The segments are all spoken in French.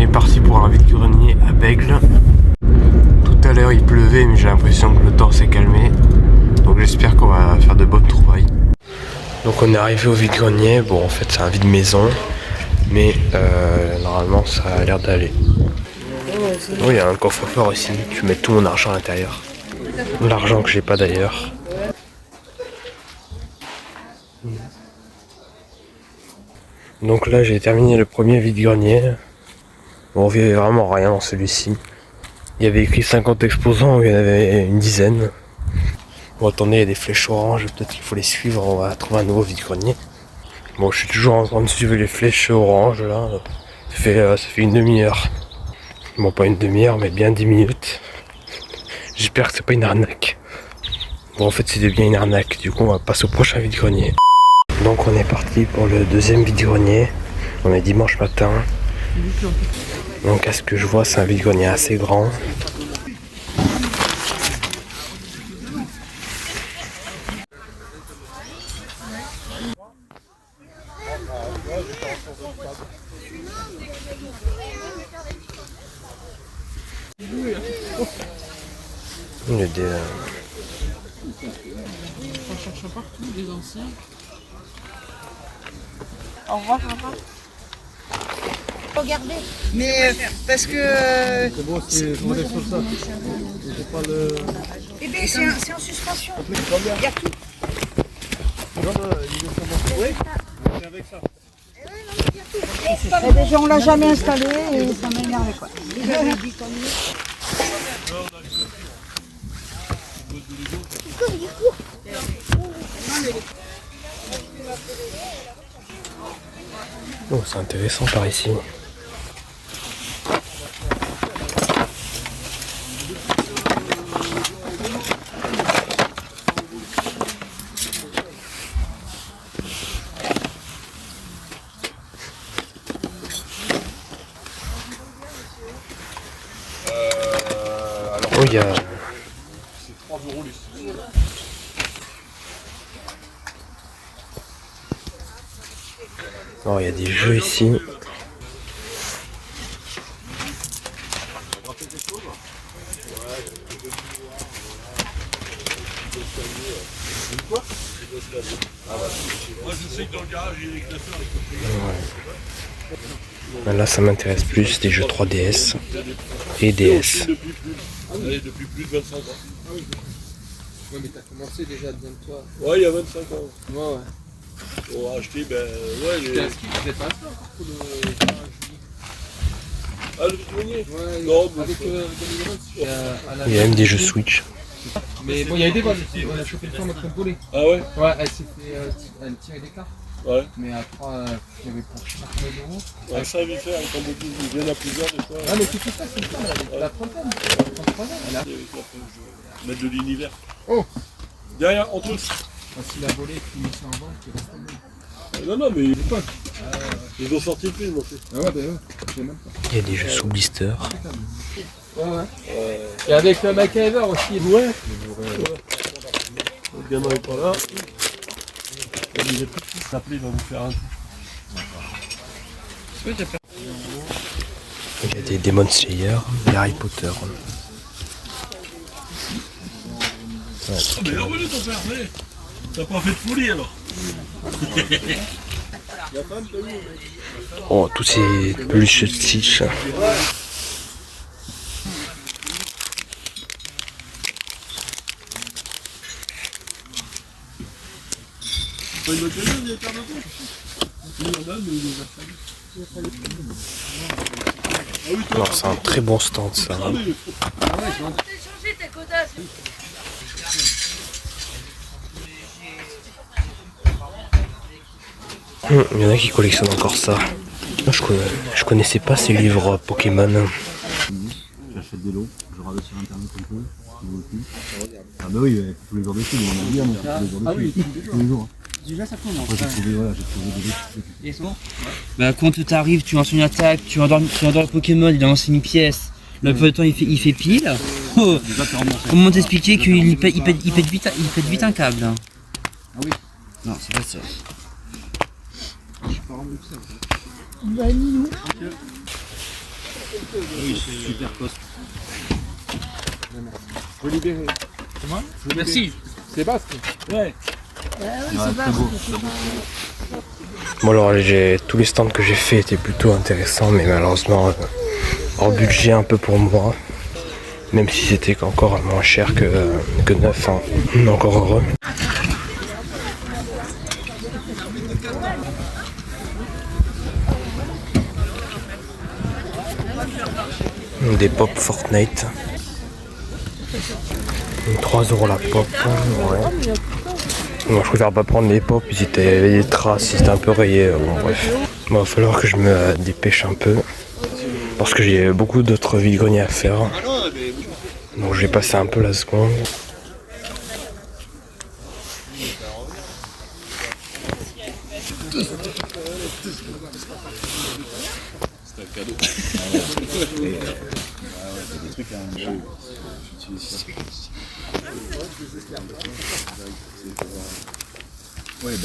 est parti pour un vide-grenier à Bègle. Tout à l'heure il pleuvait mais j'ai l'impression que le temps s'est calmé. Donc j'espère qu'on va faire de bonnes trouvailles. Donc on est arrivé au vide-grenier. Bon en fait c'est un vide-maison. Mais normalement ça a l'air d'aller. Oh, il y a un coffre-fort ici. Je mets tout mon argent à l'intérieur. L'argent que j'ai pas d'ailleurs. Donc là j'ai terminé le premier vide-grenier. Bon, on ne vit vraiment rien dans celui-ci. Il y avait écrit 50 exposants, il y en avait une dizaine. Bon attendez, il y a des flèches oranges, peut-être qu'il faut les suivre, on va trouver un nouveau vide-grenier. Bon je suis toujours en train de suivre les flèches oranges là. Ça fait une demi-heure. Bon pas une demi-heure mais bien 10 minutes. J'espère que c'est pas une arnaque. Bon en fait c'était bien une arnaque, du coup on va passer au prochain vide-grenier. Donc on est parti pour le deuxième vide-grenier. On est dimanche matin. Donc à ce que je vois c'est un vide-grenier assez grand. Il y a des... On cherche partout des anciens. Au revoir, au revoir. Regardez. Mais parce que... C'est bon, c'est on reste comme ça. C'est pas le... Eh bien, c'est en suspension. Il y a tout. Non, non, il est commencé. Oui, c'est avec ça. Et déjà, on l'a jamais installé et ça m'énerve quoi. Oh c'est intéressant par ici. Oh il y a... C'est 3 € les sous. Oh il y a des jeux ici. Moi je sais que dans le garage il y a des classeurs Ouais. Là ça m'intéresse plus, des jeux 3DS et DS. depuis plus de 25 ans. Ouais, mais t'as commencé déjà devant toi. Ouais, il y a 25 ans. Ouais, ouais. Pour acheter, ben ouais, les... Est-ce qu'il faisait pas ça encore pour le. Ah, le vide-grenier? Ouais, non, mais avec 2020. Il y a même des jeux Switch. Mais bon, il y avait des vols aussi. On a chopé une fois notre volée. Ah ouais? Ouais, elle s'est fait. Elle tirait des cartes. Ouais. Mais à 3, il y avait pour 50 €. Ouais, ça vite faire, quand ils viennent à plusieurs des fois. Ah, mais c'est tout ça, c'est ça, elle a la trentaine. 33 ans, elle a. Mettre de l'univers. Oh! Derrière, en tous. S'il a volé et qu'il met ça en vente, il reste en vente. Non, non, mais ils pas. Ils ont sorti le film en fait. Ah ouais, bah ouais, j'ai même pas. Il y a des jeux sous blister. Ouais, ouais. Et avec le MacGyver aussi. Ouais. Le gamin est pas là. Il est tout petit. S'appeler, il va vous faire un. Il y a des Demon Slayer, des Harry Potter. Ouais, Mais revenu ton père, mais t'as pas fait de folie alors. oh, tous ces peluches de Stitch. Pas une occasion, il y a pas longtemps. Il y en a, mais il les a fallu. Non, c'est un très bon stand ça. Hein. Il y en a qui collectionnent encore ça. Moi, je connaissais pas ces livres Pokémon. J'achète des lots, je râle sur internet un peu. Ah bah oui, tous les jours dessus, mais on a bien tous les jours dessus. Tous les jours. Déjà ça commence. Après, j'ai trouvé des lots. Et c'est bon. Bah quand t'arrives, tu lances une attaque, tu endors le Pokémon, il lance une pièce. Le peu de temps il fait pile. Oh. Comment t'expliquer qu'il pète vite un câble. Ah oui. Non, c'est pas ça. Bah, Minou. Oui, c'est super costaud. Faut libérer. Comment? Merci. Sébastien. Ouais. Très beau. Bon alors tous les stands que j'ai fait étaient plutôt intéressants, mais malheureusement hors budget un peu pour moi. Même si c'était encore moins cher que neuf, hein. Encore heureux. Des pop Fortnite. 3 € la pop. Ouais. Bon, je préfère pas prendre les pop, il y avait des traces, c'était un peu rayé. Bon, bref. Bon, il va falloir que je me dépêche un peu. Parce que j'ai beaucoup d'autres vide-greniers à faire. Donc je vais passer un peu la seconde. C'est un cadeau. Ouais,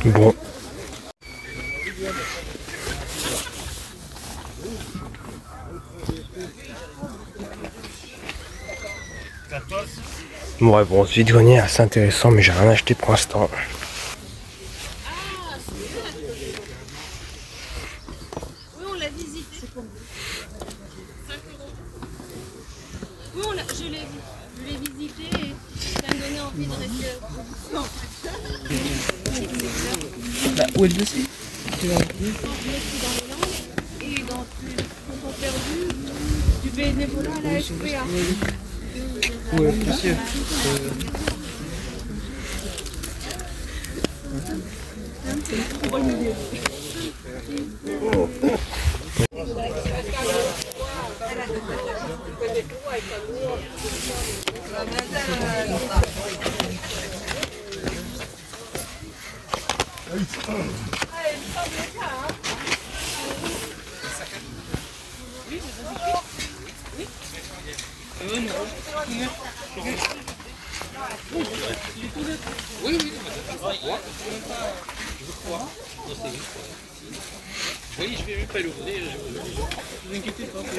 Bon. Ouais, bon, ce vide-grenier est assez intéressant, mais j'ai rien acheté pour l'instant. Oui, on l'a visité. C'est combien? 5 €. Oui, je l'ai visité et ça me donnait envie de rester. Bah, où est le dossier? Dans les Landes et dans Fonds Perdus, du bénévolat à la SPA. Où est le dossier? Oui, je vais même pas l'ouvrir. Vous inquiétez pas, non, je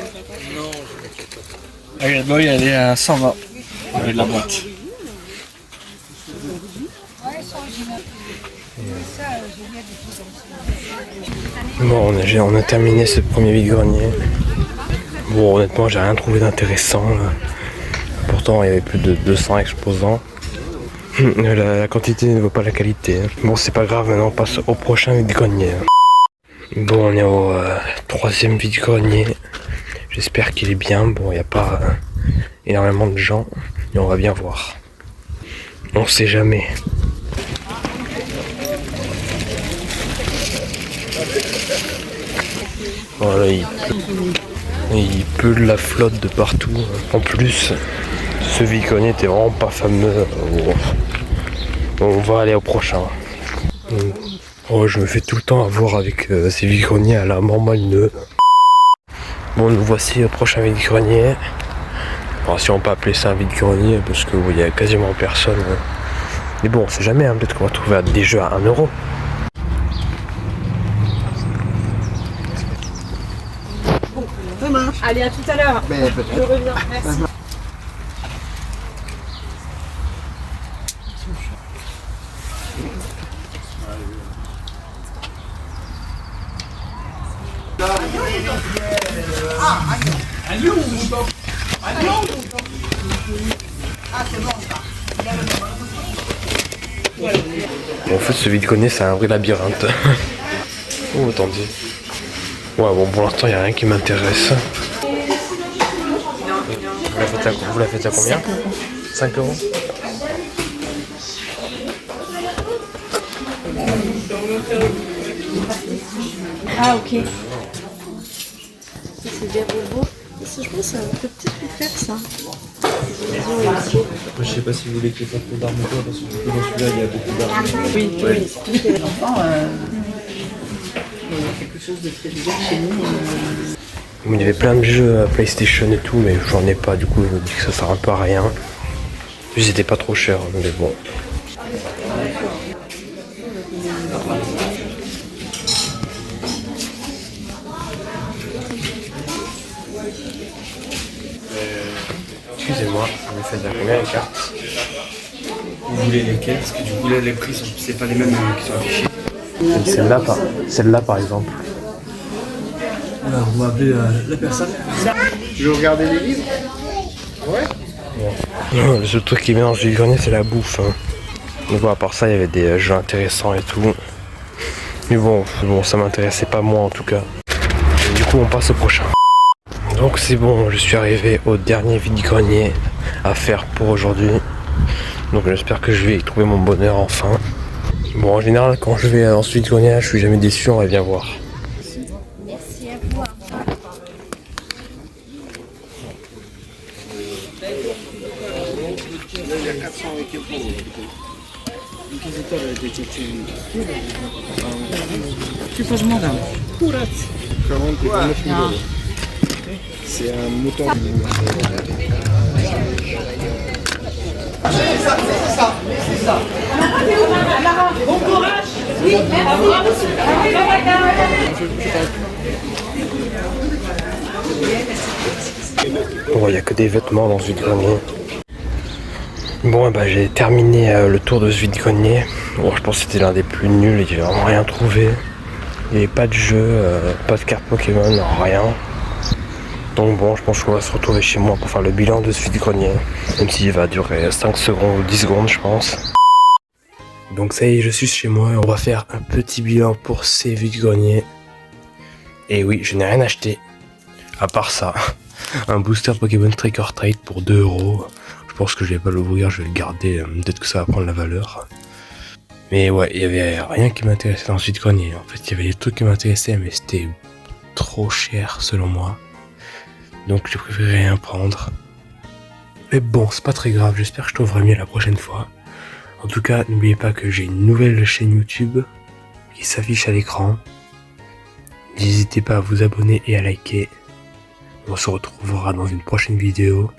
m'inquiète pas. Regarde, bon, il est à 120. De la boîte. Bon, on a terminé ce premier vide-grenier. Bon, honnêtement, j'ai rien trouvé d'intéressant. Pourtant, il y avait plus de 200 exposants. La quantité ne vaut pas la qualité. Bon, c'est pas grave, maintenant on passe au prochain vide-grenier. Bon, on est au 3e vide-grenier. J'espère qu'il est bien. Bon, il n'y a pas énormément de gens, mais on va bien voir. On sait jamais. Voilà, il pleut de la flotte de partout. En plus, ce vide-grenier était vraiment pas fameux. On va aller au prochain. Oh, je me fais tout le temps avoir avec ces vide-greniers à la mort molineux. Bon, nous voici au prochain vide-grenier. Alors, si on peut appeler ça un vide-grenier, parce que il y a quasiment personne. Mais bon, on sait jamais, hein, peut-être qu'on va trouver des jeux à 1 €. Allez, à tout à l'heure. Je reviens. Merci. En fait, ce vide-grenier, c'est un vrai labyrinthe. Oh, attendez. Ouais, bon, pour l'instant, il n'y a rien qui m'intéresse. Vous la faites à combien? 5 €. Ah, ok. Ça, c'est des robots. Ça, je pense que ça peut peut-être le faire, ça. Après, je sais pas si vous voulez qu'il y ait pas trop d'armes ou quoi, parce que du coup, dans celui-là, il y a beaucoup d'armes. Oui, oui. Surtout que les enfants, il y a quelque chose de très bizarre chez nous. Il y avait plein de jeux à PlayStation et tout, mais j'en ai pas, du coup, je me dis que ça sert un peu à rien. Puis c'était pas trop cher, mais bon. C'est à combien les cartes? Vous voulez lesquelles? Parce que du coup là les prix c'est pas les mêmes qui sont affichés. Celle-là par exemple. Alors on va appeler la personne. Tu veux regarder les livres? Non, le seul truc qui mélange du grenier c'est la bouffe. Hein. Mais bon, à part ça, il y avait des jeux intéressants et tout. Mais bon, ça m'intéressait pas moi en tout cas. Et du coup, on passe au prochain. Donc c'est bon, je suis arrivé au dernier vide-grenier à faire pour aujourd'hui. Donc j'espère que je vais y trouver mon bonheur enfin. Bon, en général, quand je vais dans ce vide-grenier, je suis jamais déçu, on va bien voir. Merci à vous. Il y a 400 avec Tu fais mon dame. 40 et 29 000 euros. C'est un mouton. Bon courage. Oui, Bon, il n'y a que des vêtements dans ce vide-grenier. Bon, bah, j'ai terminé le tour de ce vide-grenier. Bon, je pense que c'était l'un des plus nuls et j'ai vraiment rien trouvé. Il n'y avait pas de jeu, pas de cartes Pokémon, rien. Donc bon, je pense qu'on va se retrouver chez moi pour faire le bilan de ce vide-grenier. Même s'il va durer 5 secondes ou 10 secondes, je pense. Donc ça y est, je suis chez moi et on va faire un petit bilan pour ces vide-greniers. Et oui, je n'ai rien acheté. À part ça, un booster Pokémon Trick or Treat pour 2 €. Je pense que je vais pas l'ouvrir, je vais le garder. Peut-être que ça va prendre la valeur. Mais ouais, il y avait rien qui m'intéressait dans ce vide-grenier. En fait, il y avait des trucs qui m'intéressaient, mais c'était trop cher selon moi. Donc j'ai préféré rien prendre. Mais bon, c'est pas très grave, j'espère que je trouverai mieux la prochaine fois. En tout cas, n'oubliez pas que j'ai une nouvelle chaîne YouTube qui s'affiche à l'écran. N'hésitez pas à vous abonner et à liker. On se retrouvera dans une prochaine vidéo.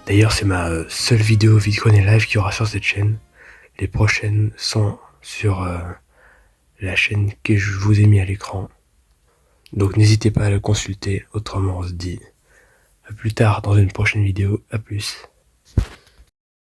D'ailleurs, c'est ma seule vidéo vide-grenier live qu'il y aura sur cette chaîne. Les prochaines sont sur la chaîne que je vous ai mis à l'écran. Donc n'hésitez pas à la consulter. Autrement, on se dit à plus tard dans une prochaine vidéo. À plus.